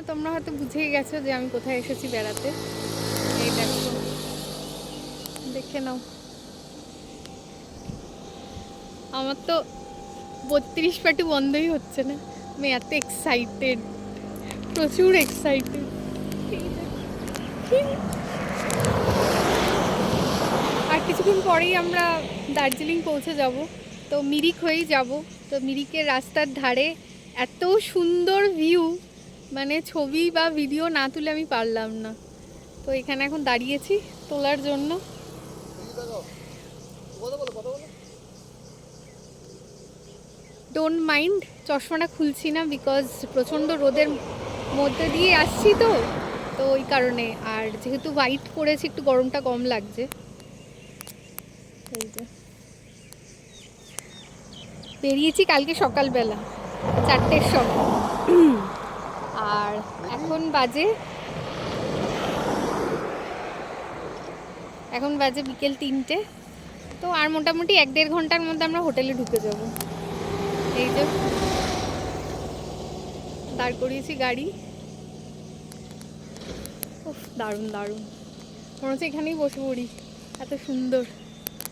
তোমরা হয়তো বুঝেই গেছো যে আমি কোথায় এসেছি বেড়াতে। এই দেখো, দেখে নাও। আমার তো 32 পাটি বন্ধই হচ্ছে না, আমি এত এক্সাইটেড, প্রচুর এক্সাইটেড। আর কিছুক্ষণ পরেই আমরা দার্জিলিং পৌঁছে যাব, তো মিরিক হয়েই যাব। তো মিরিকের রাস্তার ধারে এত সুন্দর ভিউ, মানে ছবি বা ভিডিও না তুলে আমি পারলাম না। তো এখানে এখন দাঁড়িয়েছি তোলার জন্য। ডোন্ট মাইন্ড, চশমাটা খুলছি না বিকজ প্রচণ্ড রোদের মধ্যে দিয়ে আসছি তো, তো ওই কারণে। আর যেহেতু হোয়াইট পরেছি একটু গরমটা কম লাগছে। এই যে বেরিয়েছি কালকে সকালবেলা 4টের সময়, আর এখন বাজে বিকেল 3টে। তো আর মোটামুটি 1-1.5 ঘন্টার মধ্যে আমরা হোটেলে ঢুকে যাব। এই যে দাঁড় করিয়েছি গাড়ি। উফ, দারুণ দারুণ, মনে হচ্ছে এখানেই বসে পড়ি, এত সুন্দর।